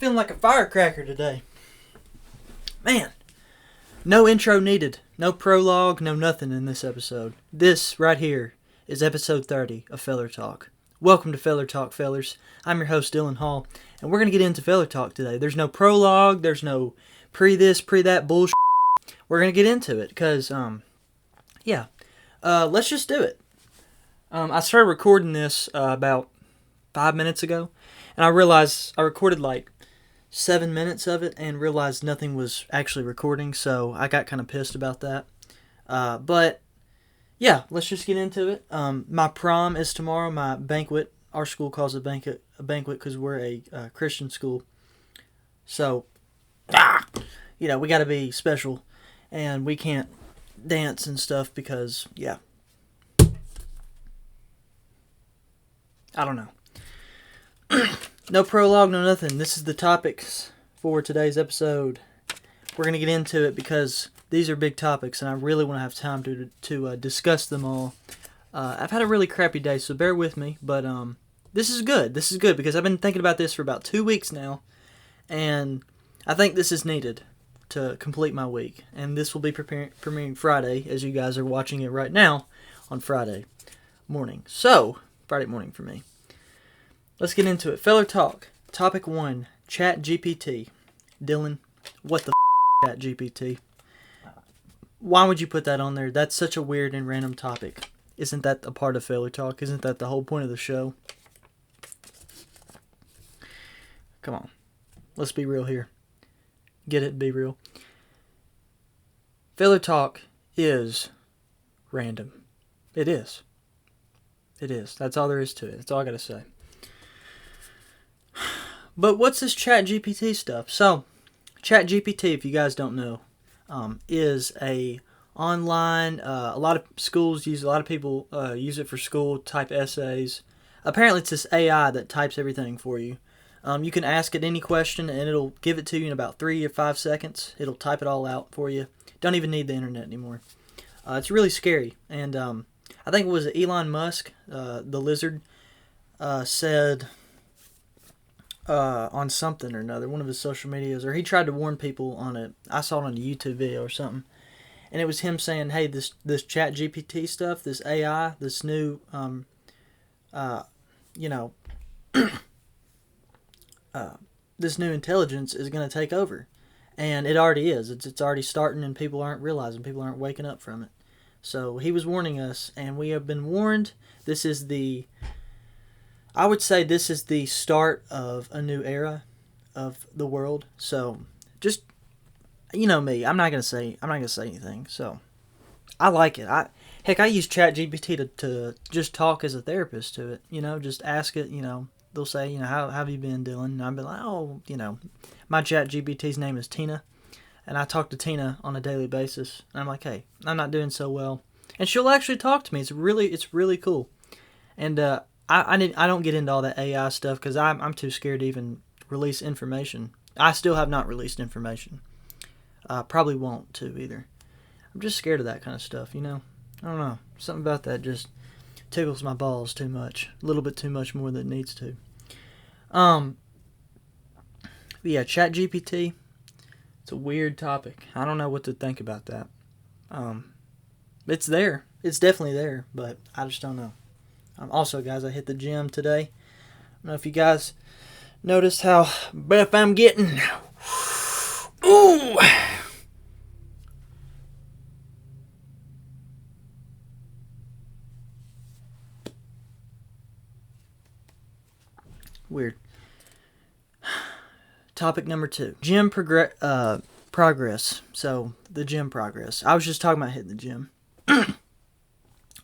Feeling like a firecracker today. Man, no intro needed. No prologue, no nothing in this episode. This right here is episode 30 of Feller Talk. Welcome to Feller Talk, fellers. I'm your host, Dylan Hall, and we're going to get into Feller Talk today. There's no prologue, there's no pre-this, pre-that bullshit. We're going to get into it, because, let's just do it. I started recording this about 5 minutes ago, and I realized I recorded like 7 minutes of it and realized nothing was actually recording, so I got kind of pissed about that. But yeah, let's just get into it. My prom is tomorrow, my banquet. Our school calls it a banquet because we're a Christian school. So, we got to be special, and we can't dance and stuff because, I don't know. No prologue, no nothing. This is the topics for today's episode. We're going to get into it because these are big topics and I really want to have time to discuss them all. I've had a really crappy day, so bear with me, but this is good. This is good because I've been thinking about this for about 2 weeks now, and I think this is needed to complete my week. And this will be premiering Friday, as you guys are watching it right now on Friday morning. So, Friday morning for me. Let's get into it. Feller Talk. Topic 1. ChatGPT. Dylan, what the ChatGPT? Why would you put that on there? That's such a weird and random topic. Isn't that a part of Feller Talk? Isn't that the whole point of the show? Come on. Let's be real here. Get it? Be real. Feller Talk is random. It is. It is. That's all there is to it. That's all I gotta say. But what's this ChatGPT stuff? So, ChatGPT, if you guys don't know, is a online. A lot of schools use. A lot of people use it for school type essays. Apparently, it's this AI that types everything for you. You can ask it any question, and it'll give it to you in about 3 or 5 seconds. It'll type it all out for you. Don't even need the internet anymore. It's really scary. And I think it was Elon Musk, the lizard, said on something or another, one of his social medias, or he tried to warn people on it. I saw it on a YouTube video or something, and it was him saying, "Hey, this ChatGPT stuff, this AI, this new, this new intelligence is going to take over," and it already is. It's already starting, and people aren't realizing, people aren't waking up from it. So he was warning us, and we have been warned. I would say this is the start of a new era of the world. So, just, me, I'm not gonna say anything. So, I like it. I use ChatGPT to just talk as a therapist to it. Just ask it. They'll say, how have you been, Dylan? And I'll be like, my ChatGPT's name is Tina, and I talk to Tina on a daily basis. And I'm like, hey, I'm not doing so well, and she'll actually talk to me. It's really cool, and I don't get into all that AI stuff because I'm too scared to even release information. I still have not released information. Probably won't too either. I'm just scared of that kind of stuff, I don't know. Something about that just tickles my balls too much. A little bit too much more than it needs to. But yeah, ChatGPT. It's a weird topic. I don't know what to think about that. It's there. It's definitely there, but I just don't know. Also, guys, I hit the gym today. I don't know if you guys noticed how buff I'm getting. Ooh! Weird. Topic number 2. Gym progress. So, the gym progress. I was just talking about hitting the gym.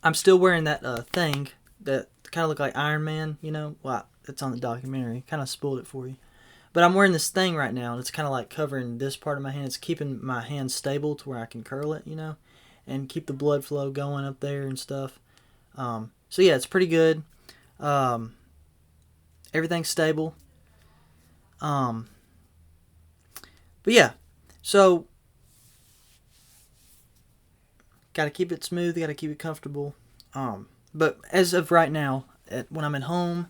I'm still wearing that thing that kind of look like Iron Man, Well, it's on the documentary. Kind of spoiled it for you. But I'm wearing this thing right now, and it's kind of like covering this part of my hand. It's keeping my hand stable to where I can curl it, and keep the blood flow going up there and stuff. So yeah, it's pretty good. Everything's stable. But yeah, so got to keep it smooth. Got to keep it comfortable. But as of right now, when I'm at home,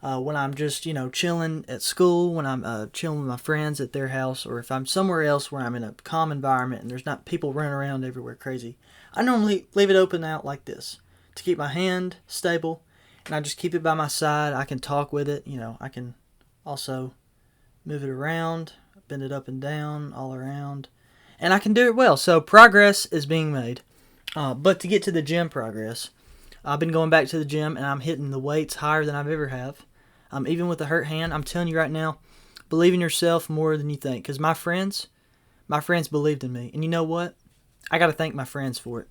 when I'm just, chilling at school, when I'm chilling with my friends at their house, or if I'm somewhere else where I'm in a calm environment and there's not people running around everywhere crazy, I normally leave it open out like this to keep my hand stable, and I just keep it by my side. I can talk with it, I can also move it around, bend it up and down, all around, and I can do it well. So progress is being made. But to get to the gym progress, I've been going back to the gym and I'm hitting the weights higher than I've ever have. Even with a hurt hand, I'm telling you right now, believe in yourself more than you think. Because my friends believed in me. And you know what? I got to thank my friends for it.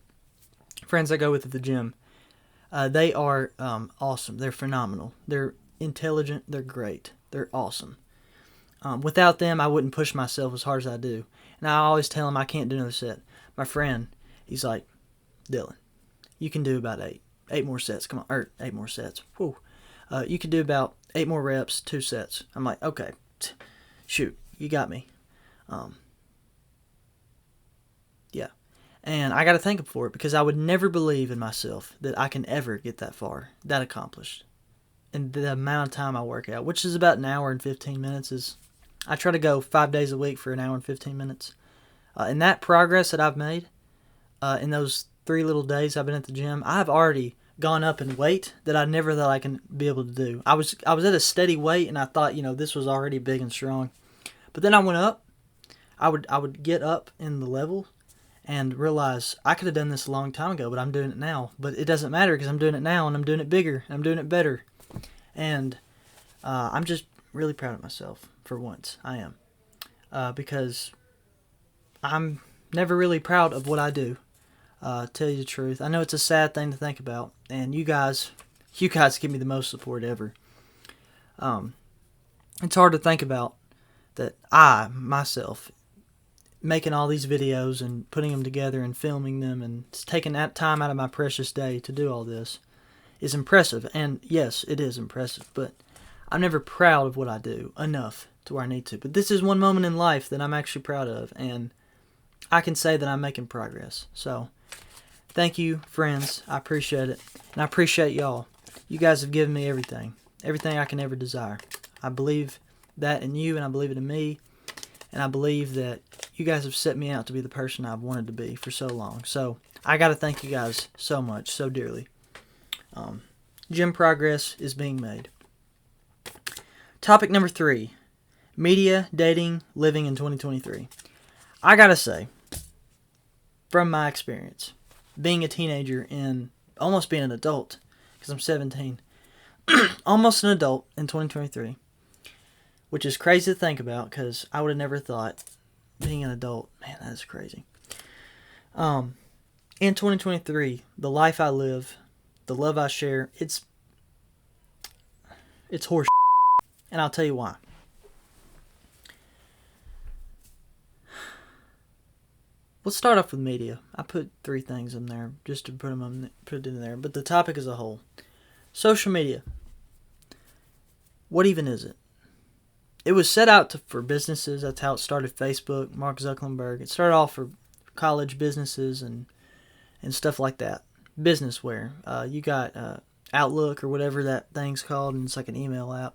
Friends I go with at the gym. They are awesome. They're phenomenal. They're intelligent. They're great. They're awesome. Without them, I wouldn't push myself as hard as I do. And I always tell them I can't do another set. My friend, he's like, Dylan, you can do about 8 more sets. Come on, 8 more sets. Whew. You can do about 8 more reps, 2 sets. I'm like, okay, shoot, you got me. Yeah. And I got to thank him for it, because I would never believe in myself that I can ever get that far, that accomplished. And the amount of time I work out, which is about an hour and 15 minutes, I try to go 5 days a week for an hour and 15 minutes. And that progress that I've made in those 3 little days I've been at the gym, I've already gone up in weight that I never thought I can be able to do. I was at a steady weight, and I thought, this was already big and strong. But then I went up. I would get up in the level and realize I could have done this a long time ago, but I'm doing it now. But it doesn't matter, because I'm doing it now, and I'm doing it bigger, and I'm doing it better. And I'm just really proud of myself for once. I am. Because I'm never really proud of what I do. Tell you the truth. I know it's a sad thing to think about, and you guys give me the most support ever. It's hard to think about that I, myself, making all these videos and putting them together and filming them and taking that time out of my precious day to do all this is impressive. And yes, it is impressive, but I'm never proud of what I do enough to where I need to. But this is one moment in life that I'm actually proud of, and I can say that I'm making progress. So thank you, friends. I appreciate it. And I appreciate y'all. You guys have given me everything I can ever desire. I believe that in you, and I believe it in me. And I believe that you guys have set me out to be the person I've wanted to be for so long. So I got to thank you guys so much, so dearly. Gym progress is being made. Topic number 3. Media, dating, living in 2023. I got to say, from my experience, being a teenager and almost being an adult, because I'm 17, almost an adult in 2023, which is crazy to think about, because I would have never thought being an adult, man, that is crazy. In 2023, the life I live, the love I share, it's horse, and I'll tell you why. Let's start off with media. I put 3 things in there just to put it in there, but the topic as a whole. Social media. What even is it? It was set out for businesses. That's how it started. Facebook, Mark Zuckerberg. It started off for college businesses and stuff like that. Businessware. You got Outlook or whatever that thing's called, and it's like an email app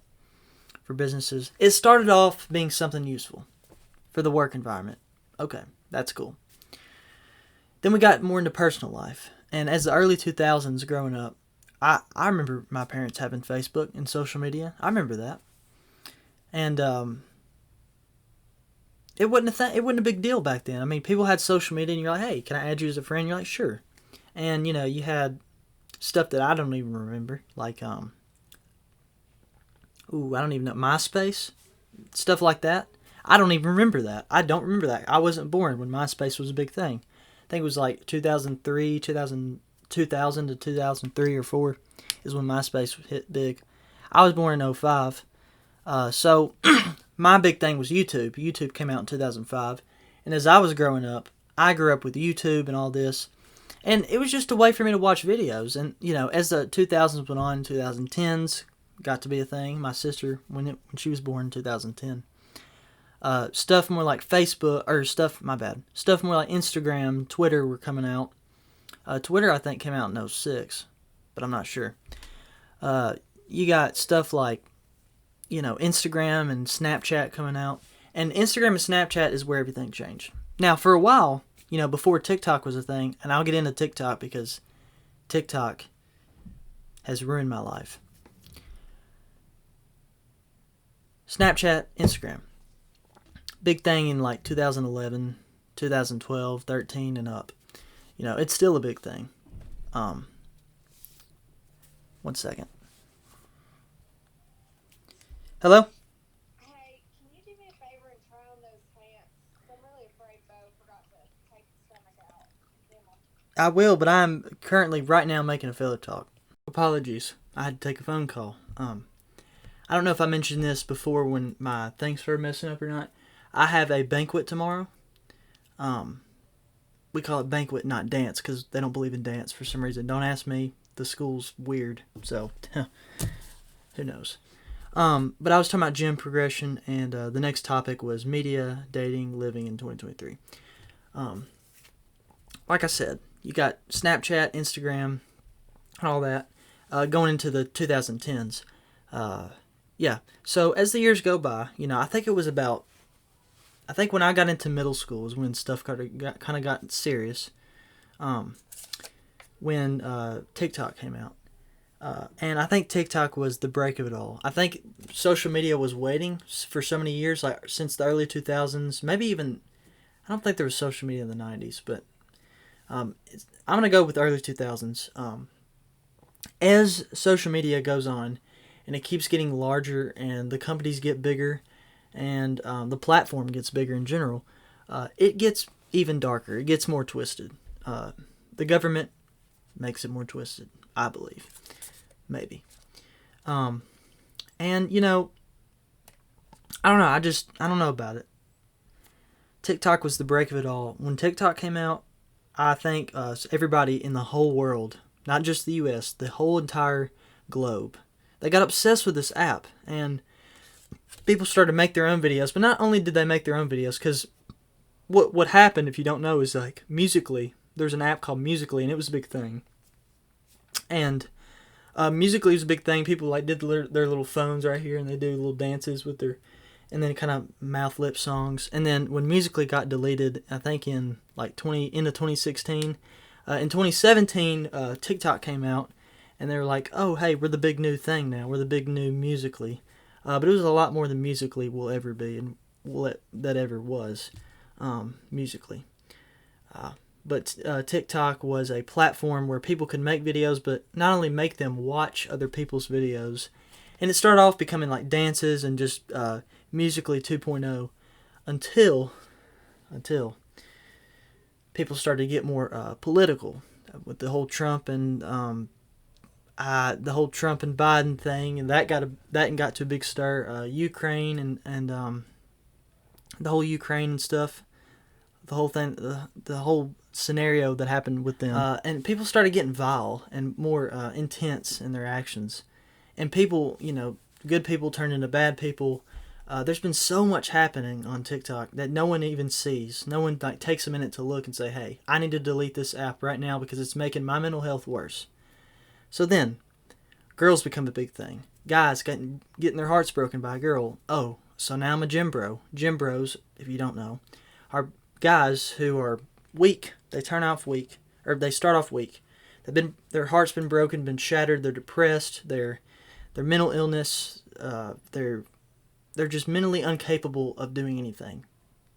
for businesses. It started off being something useful for the work environment. Okay, that's cool. Then we got more into personal life. And as the early 2000s growing up, I remember my parents having Facebook and social media. I remember that. And it wasn't a big deal back then. I mean, people had social media, and you're like, hey, can I add you as a friend? You're like, sure. And, you had stuff that I don't even remember. Like, I don't even know. MySpace? Stuff like that. I don't even remember that. I don't remember that. I wasn't born when MySpace was a big thing. I think it was like 2000 to 2003 or 4 is when MySpace hit big. I was born in 05. So my big thing was YouTube. YouTube came out in 2005. And as I was growing up, I grew up with YouTube and all this. And it was just a way for me to watch videos. And, as the 2000s went on, 2010s got to be a thing. My sister, when she was born in 2010. Stuff more like Facebook, stuff more like Instagram, Twitter were coming out. Twitter, I think, came out in 06, but I'm not sure. You got stuff like, Instagram and Snapchat coming out. And Instagram and Snapchat is where everything changed. Now, for a while, before TikTok was a thing, and I'll get into TikTok because TikTok has ruined my life. Snapchat, Instagram. Big thing in like 2011, 2012, 13 and up. It's still a big thing. 1 second. Hello? Hey, can you do me a favor and try on those pants? I'm really afraid Bo forgot to take the stomach out. I will, but I'm currently right now making a filler talk. Apologies. I had to take a phone call. I don't know if I mentioned this before when my things started messing up or not. I have a banquet tomorrow. We call it banquet, not dance, because they don't believe in dance for some reason. Don't ask me. The school's weird, so who knows. But I was talking about gym progression, and the next topic was media, dating, living in 2023. Like I said, you got Snapchat, Instagram, and all that going into the 2010s. Yeah, so as the years go by, I think when I got into middle school is when stuff kind of got serious. When TikTok came out. And I think TikTok was the break of it all. I think social media was waiting for so many years, like since the early 2000s, maybe even, I don't think there was social media in the 90s, but I'm going to go with early 2000s. As social media goes on, and it keeps getting larger, and the companies get bigger, and the platform gets bigger in general, it gets even darker. It gets more twisted. The government makes it more twisted, I believe. Maybe. And, I don't know. I don't know about it. TikTok was the break of it all. When TikTok came out, I think everybody in the whole world, not just the U.S., the whole entire globe, they got obsessed with this app. And people started to make their own videos. But not only did they make their own videos, because what happened, if you don't know, is like Musical.ly. There's an app called Musical.ly, and it was a big thing. And Musical.ly was a big thing. People did their little phones right here, and they do little dances with their, and then kind of mouth lip songs. And then when Musical.ly got deleted, I think in into 2016, in 2017, TikTok came out, and they were like, "Oh, hey, we're the big new thing now. We're the big new Musical.ly." But it was a lot more than Musical.ly will ever be, and that ever was. Musical.ly. But TikTok was a platform where people could make videos, but not only make them, watch other people's videos. And it started off becoming like dances and just Musical.ly 2.0 until people started to get more political with the whole Trump and Biden thing, and that got to a big stir. Ukraine and the whole Ukraine and stuff. The whole thing, the whole scenario that happened with them. And people started getting vile and more intense in their actions. And people, good people turned into bad people. There's been so much happening on TikTok that no one even sees. No one takes a minute to look and say, hey, I need to delete this app right now because it's making my mental health worse. So then, girls become a big thing. Guys getting their hearts broken by a girl. Oh, so now I'm a gym bro. Gym bros, if you don't know, are guys who are weak. They turn off weak, or they start off weak. Their heart's been broken, been shattered. They're depressed. Their mental illness. They're just mentally incapable of doing anything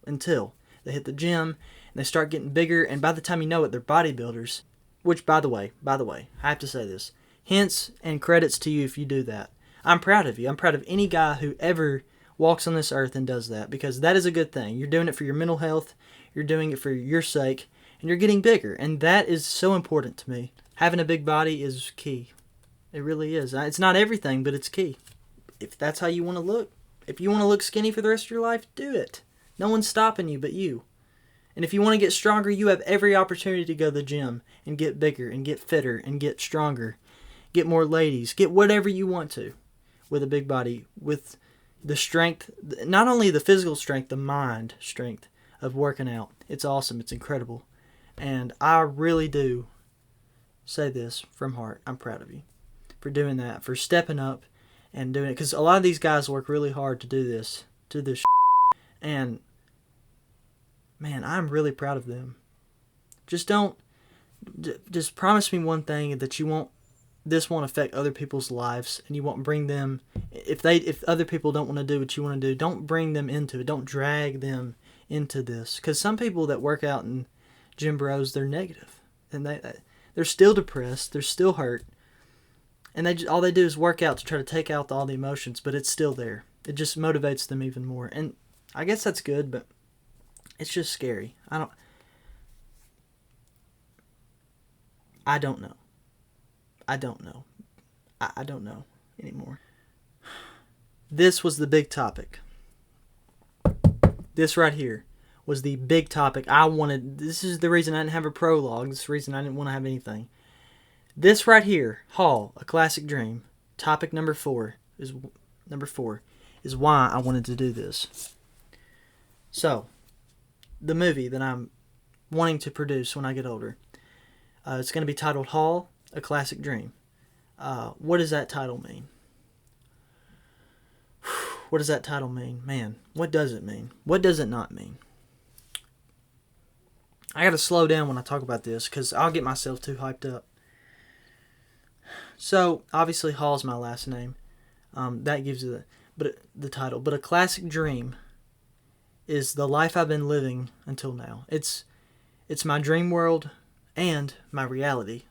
until they hit the gym and they start getting bigger. And by the time you know it, they're bodybuilders. Which, by the way, I have to say this. Hints and credits to you if you do that. I'm proud of you. I'm proud of any guy who ever walks on this earth and does that, because that is a good thing. You're doing it for your mental health. You're doing it for your sake, and you're getting bigger. And that is so important to me. Having a big body is key. It really is. It's not everything, but it's key. If that's how you want to look. If you want to look skinny for the rest of your life, do it. No one's stopping you but you. And if you want to get stronger, you have every opportunity to go to the gym and get bigger and get fitter and get stronger. Get more ladies. Get whatever you want to with a big body. With the strength, not only the physical strength, the mind strength of working out. It's awesome. It's incredible. And I really do say this from heart. I'm proud of you. for doing that, for stepping up and doing it. Because a lot of these guys work really hard to do this, and man, I'm really proud of them. Just just promise me one thing, that this won't affect other people's lives, and you won't bring them, if other people don't want to do what you want to do, don't bring them into it. Don't drag them into this. Because some people that work out in gym bros, they're negative, and they're still depressed, they're still hurt, and all they do is work out to try to take out all the emotions, but it's still there. It just motivates them even more, and I guess that's good, but it's just scary. I don't know. I don't know. I don't know anymore. This was the big topic. This right here was the big topic I wanted. This is the reason I didn't have a prologue. This is the reason I didn't want to have anything. This right here, Hall, A Classic Dream, topic number 4 is why I wanted to do this. So, the movie that I'm wanting to produce when I get older, it's going to be titled Hall, A Classic Dream. What does that title mean? What does that title mean? Man, what does it mean? What does it not mean? I got to slow down when I talk about this, because I'll get myself too hyped up. So, obviously, Hall's my last name. That gives it the title. But A Classic Dream is the life I've been living until now. It's my dream world and my reality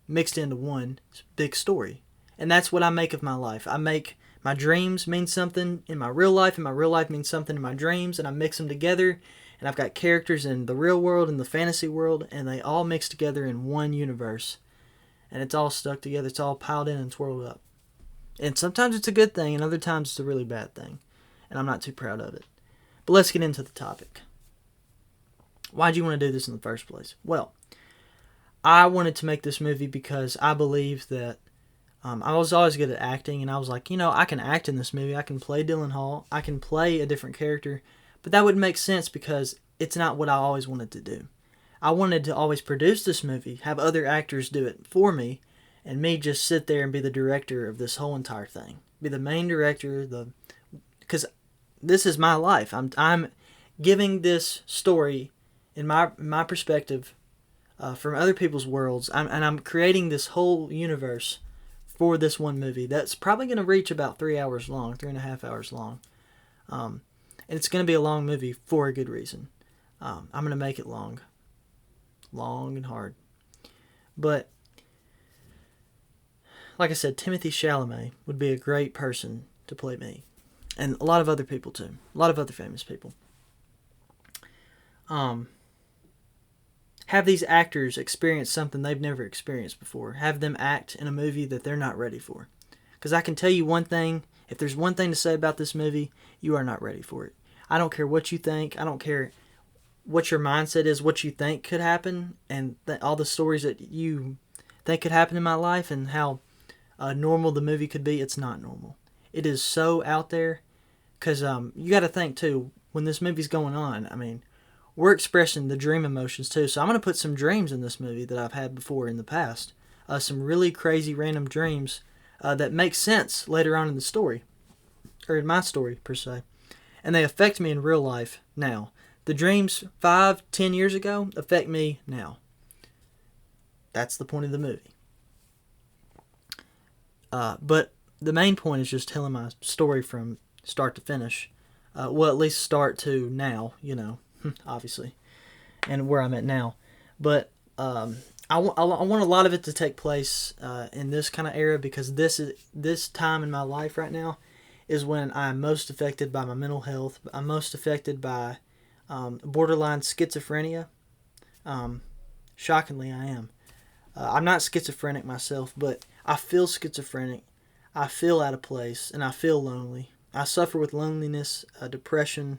mixed into one big story. And that's what I make of my life. I make my dreams mean something in my real life, and my real life means something in my dreams, and I mix them together, and I've got characters in the real world and the fantasy world, and they all mix together in one universe. And it's all stuck together. It's all piled in and twirled up. And sometimes it's a good thing, and other times it's a really bad thing. And I'm not too proud of it. But let's get into the topic. Why'd you want to do this in the first place? Well, I wanted to make this movie because I believe that I was always good at acting, and I was like, I can act in this movie. I can play Dylan Hall. I can play a different character. But that wouldn't make sense because it's not what I always wanted to do. I wanted to always produce this movie, have other actors do it for me, and me just sit there and be the director of this whole entire thing. Be the main director, because this is my life. I'm giving this story in my perspective from other people's worlds, and I'm creating this whole universe for this one movie that's probably going to reach about 3 hours long, 3.5 hours long. And it's going to be a long movie for a good reason. I'm going to make it long and hard. But like I said, Timothy Chalamet would be a great person to play me, and a lot of other people too, a lot of other famous people. Have these actors experience something they've never experienced before. Have them act in a movie that they're not ready for. Because I can tell you one thing, if there's one thing to say about this movie, you are not ready for it. I don't care what you think. I don't care what your mindset is, what you think could happen, and all the stories that you think could happen in my life, and how normal the movie could be. It's not normal. It is so out there. Because you got to think too, when this movie's going on, we're expressing the dream emotions too. So I'm going to put some dreams in this movie that I've had before in the past. Some really crazy random dreams that make sense later on in the story. Or in my story, per se. And they affect me in real life now. The dreams 5-10 years ago affect me now. That's the point of the movie. But the main point is just telling my story from start to finish. Well, at least start to now, obviously, and where I'm at now. But I want a lot of it to take place in this kind of era, because this time in my life right now is when I'm most affected by my mental health. I'm most affected by borderline schizophrenia. Shockingly, I am. I'm not schizophrenic myself, but I feel schizophrenic. I feel out of place, and I feel lonely. I suffer with loneliness, depression,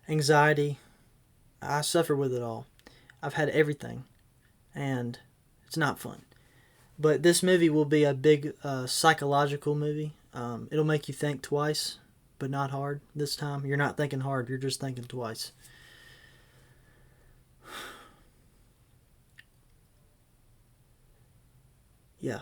anxiety. I suffer with it all. I've had everything, and it's not fun. But this movie will be a big psychological movie. It'll make you think twice, but not hard this time. You're not thinking hard, you're just thinking twice. yeah.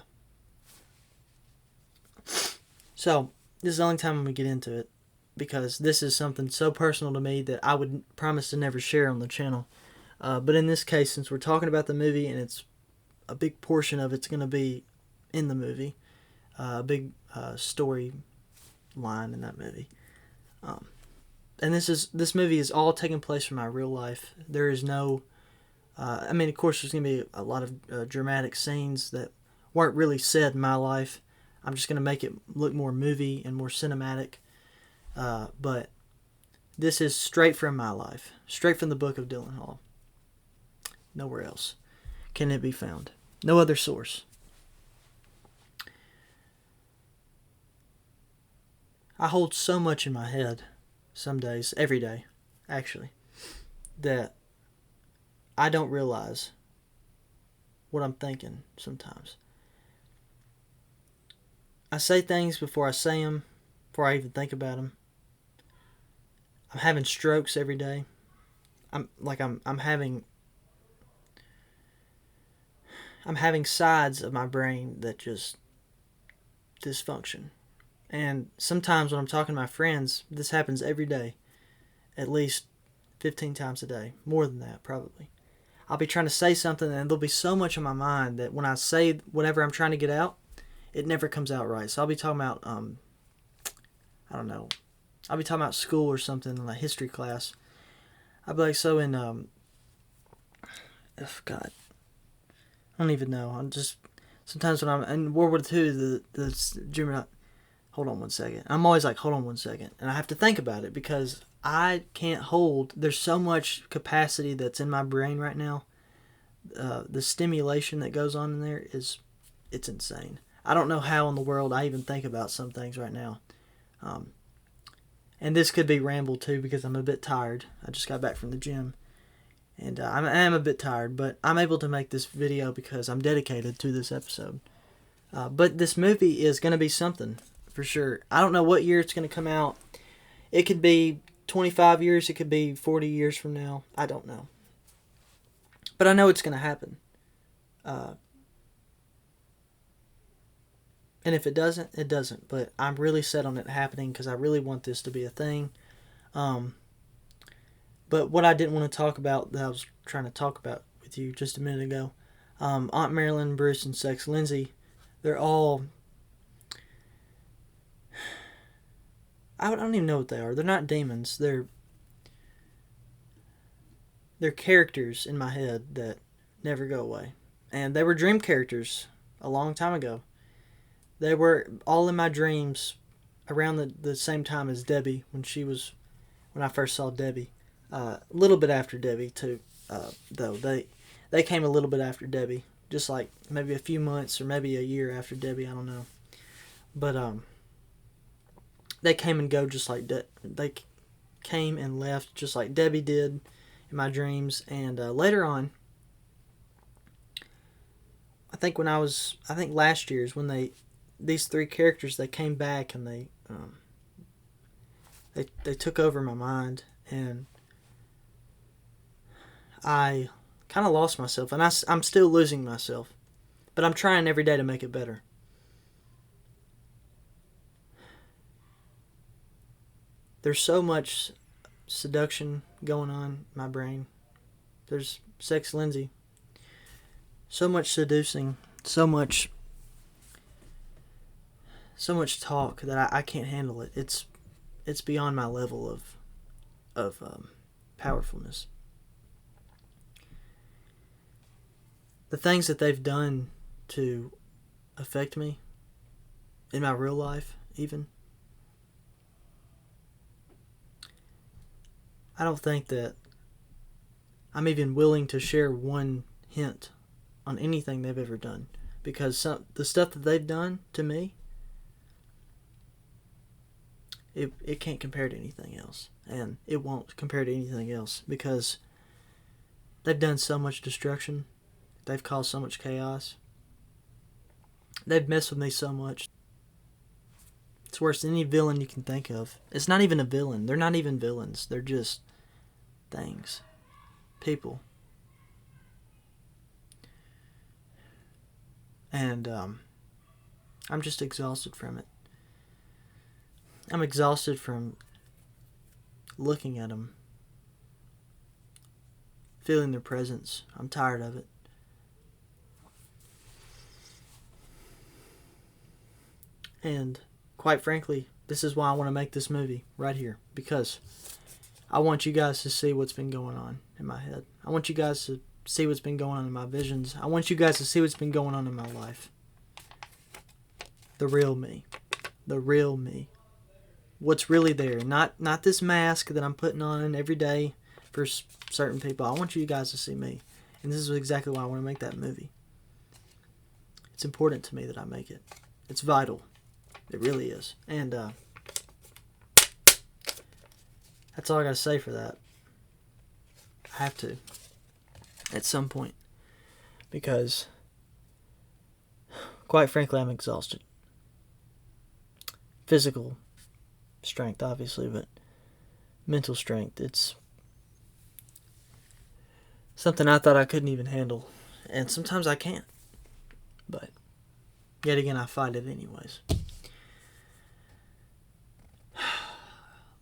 So, this is the only time I'm going to get into it, because this is something so personal to me that I would promise to never share on the channel. But in this case, since we're talking about the movie, and it's a big portion of it's going to be in the movie, a big story line in that movie. And this movie is all taking place from my real life. There is no, I mean, of course, there's going to be a lot of dramatic scenes that weren't really said in my life. I'm just going to make it look more movie and more cinematic. But this is straight from my life, straight from the book of Dylan Hall. Nowhere else can it be found. No other source. I hold so much in my head some days, every day, actually, that I don't realize what I'm thinking sometimes. I say things before I say them, before I even think about them. I'm having strokes every day. I'm having sides of my brain that just dysfunction. And sometimes when I'm talking to my friends, this happens every day, at least 15 times a day, more than that probably. I'll be trying to say something and there'll be so much in my mind that when I say whatever I'm trying to get out, it never comes out right. So I'll be talking about, I don't know, I'll be talking about school or something in a history class. I'll be like, so in, God, I don't even know. I'm just, sometimes when I'm in World War II, the German, hold on one second. I'm always like, hold on one second. And I have to think about it because I can't hold, there's so much capacity that's in my brain right now. The stimulation that goes on in there it's insane. I don't know how in the world I even think about some things right now. And this could be ramble too because I'm a bit tired. I just got back from the gym. And I am a bit tired, but I'm able to make this video because I'm dedicated to this episode. But this movie is going to be something, for sure. I don't know what year it's going to come out. It could be 25 years. It could be 40 years from now. I don't know. But I know it's going to happen. And if it doesn't, it doesn't. But I'm really set on it happening because I really want this to be a thing. But what I didn't want to talk about that I was trying to talk about with you just a minute ago, Aunt Marilyn, Bruce, and Sex Lindsay, they're all, I don't even know what they are. They're not demons. They're characters in my head that never go away. And they were dream characters a long time ago. They were all in my dreams around the same time as Debbie when I first saw Debbie. A little bit after Debbie too, though. They came a little bit after Debbie. Just like maybe a few months or maybe a year after Debbie, I don't know. But they came and go just like they came and left just like Debbie did in my dreams. And later on, I think last year is when these three characters, they came back and they took over my mind, and I kind of lost myself, and I'm still losing myself, but I'm trying every day to make it better. There's so much seduction going on in my brain. There's Sex Lindsay. So much seducing, so much talk that I can't handle it. It's beyond my level of powerfulness. The things that they've done to affect me in my real life, even, I don't think that I'm even willing to share one hint on anything they've ever done, because the stuff that they've done to me, it can't compare to anything else, and it won't compare to anything else, because they've done so much destruction. They've caused so much chaos. They've messed with me so much. It's worse than any villain you can think of. It's not even a villain. They're not even villains. They're just things. People. and I'm just exhausted from it. I'm exhausted from looking at them, feeling their presence. I'm tired of it. And quite frankly, this is why I want to make this movie right here, because I want you guys to see what's been going on in my head. I want you guys to see what's been going on in my visions. I want you guys to see what's been going on in my life. The real me. The real me. What's really there. Not this mask that I'm putting on every day for certain people. I want you guys to see me. And this is exactly why I want to make that movie. It's important to me that I make it. It's vital. It really is. And that's all I got to say for that. I have to. At some point. Because, quite frankly, I'm exhausted. Physical strength, obviously, but mental strength, it's something I thought I couldn't even handle. And sometimes I can't. But, yet again, I fight it anyways.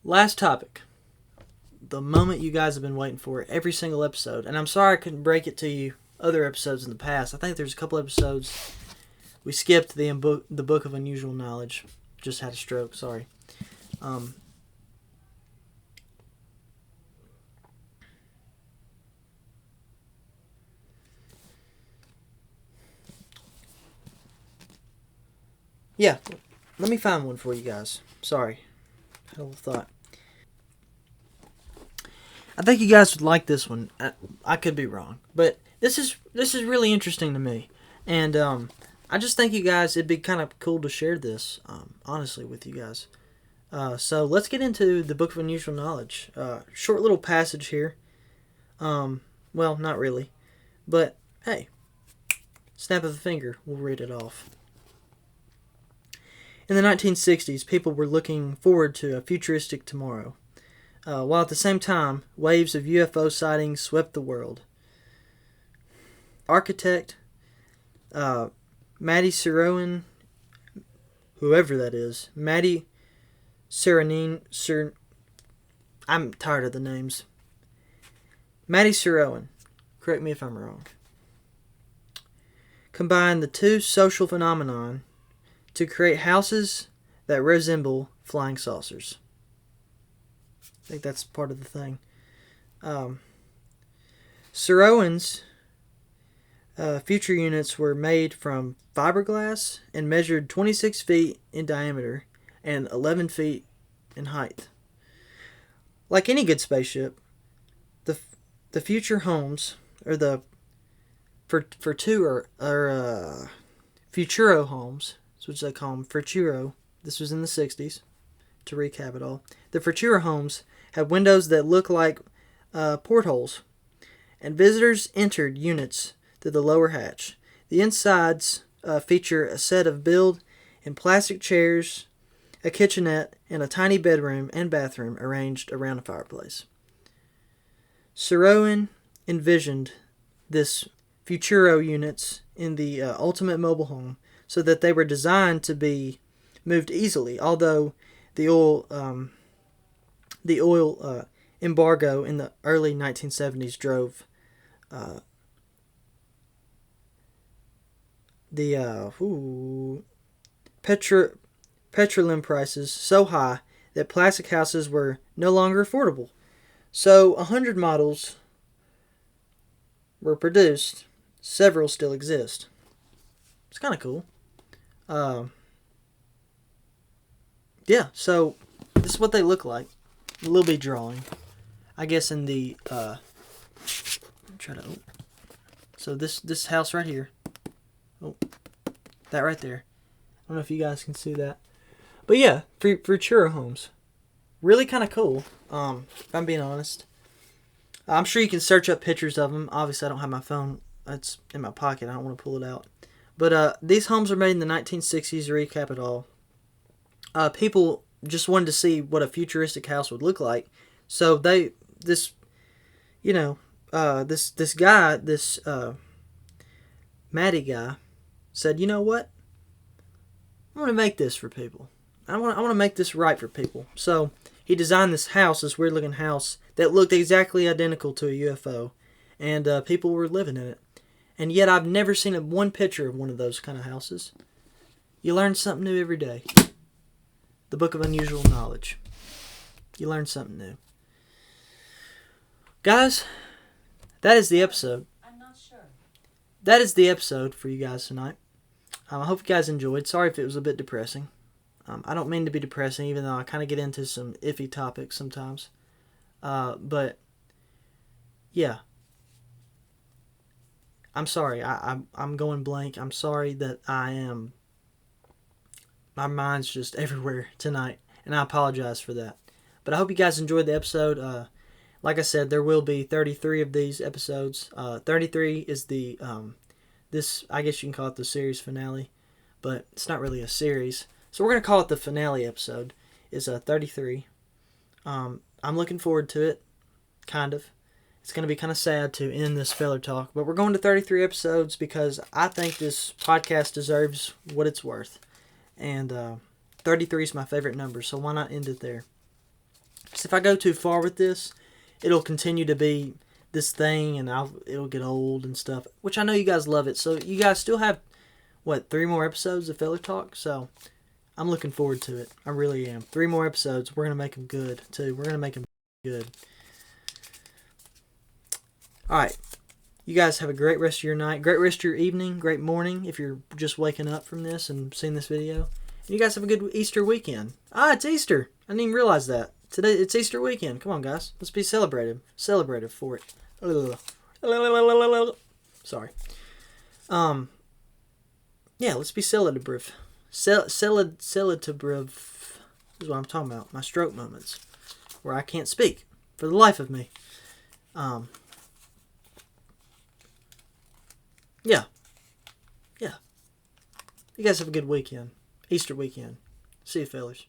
Last topic. The moment you guys have been waiting for every single episode. And I'm sorry I couldn't break it to you other episodes in the past. I think there's a couple episodes we skipped the Book of Unusual Knowledge. Just had a stroke, sorry. Yeah, let me find one for you guys. Sorry. I had a little thought. I think you guys would like this one. I could be wrong, but this is really interesting to me, and I just think you guys, it'd be kind of cool to share this, honestly, with you guys. So let's get into the Book of Unusual Knowledge. Short little passage here. Well, not really, but hey, snap of a finger, we'll read it off. In the 1960s, people were looking forward to a futuristic tomorrow. While at the same time, waves of UFO sightings swept the world. Architect Maddie Sirowan, whoever that is, Maddie Serenine, I'm tired of the names. Maddie Sirowan, correct me if I'm wrong, combined the two social phenomenon to create houses that resemble flying saucers. I think that's part of the thing. Sirowan's future units were made from fiberglass and measured 26 feet in diameter and 11 feet in height. Like any good spaceship, the future homes, or the Futuro homes, which they call them, Futuro. This was in the 60s, to recap it all. The Futuro homes had windows that look like portholes, and visitors entered units through the lower hatch. The insides feature a set of built in plastic chairs, a kitchenette, and a tiny bedroom and bathroom arranged around a fireplace. Sirowan envisioned this Futuro units in the ultimate mobile home so that they were designed to be moved easily, although the oil embargo in the early 1970s drove the petroleum prices so high that plastic houses were no longer affordable. So 100 models were produced. Several still exist. It's kind of cool. Yeah, so this is what they look like. A little bit drawing. I guess in the so this house right here. Oh, that right there. I don't know if you guys can see that. But yeah, Futuro homes. Really kind of cool. If I'm being honest. I'm sure you can search up pictures of them. Obviously, I don't have my phone. It's in my pocket. I don't want to pull it out. But these homes were made in the 1960s to recap it all. People just wanted to see what a futuristic house would look like. So this guy, Matty guy, said, you know what? I want to make this for people. I want to make this right for people. So he designed this house, this weird looking house that looked exactly identical to a UFO, and people were living in it. And yet I've never seen one picture of one of those kind of houses. You learn something new every day. The Book of Unusual Knowledge. You learn something new. Guys, that is the episode. I'm not sure. That is the episode for you guys tonight. I hope you guys enjoyed. Sorry if it was a bit depressing. I don't mean to be depressing, even though I kind of get into some iffy topics sometimes. But, yeah. I'm sorry. I'm going blank. I'm sorry that my mind's just everywhere tonight. And I apologize for that. But I hope you guys enjoyed the episode. Like I said, there will be 33 of these episodes. 33 is the, I guess you can call it the series finale. But it's not really a series. So we're going to call it the finale episode. It's 33. I'm looking forward to it. Kind of. It's going to be kind of sad to end this filler talk. But we're going to 33 episodes because I think this podcast deserves what it's worth. And 33 is my favorite number. So why not end it there? Because if I go too far with this, it'll continue to be this thing. And it'll get old and stuff. Which I know you guys love it. So you guys still have, 3 more episodes of filler talk? So I'm looking forward to it. I really am. 3 more episodes. We're going to make them good, too. We're going to make them good. Alright. You guys have a great rest of your night. Great rest of your evening. Great morning if you're just waking up from this and seeing this video. And you guys have a good Easter weekend. It's Easter. I didn't even realize that. Today, it's Easter weekend. Come on, guys. Let's be celebrative. Celebrative for it. Sorry. Yeah, let's be celebrative. Celebrative is what I'm talking about. My stroke moments. Where I can't speak. For the life of me. Yeah. You guys have a good weekend. Easter weekend. See you, fellas.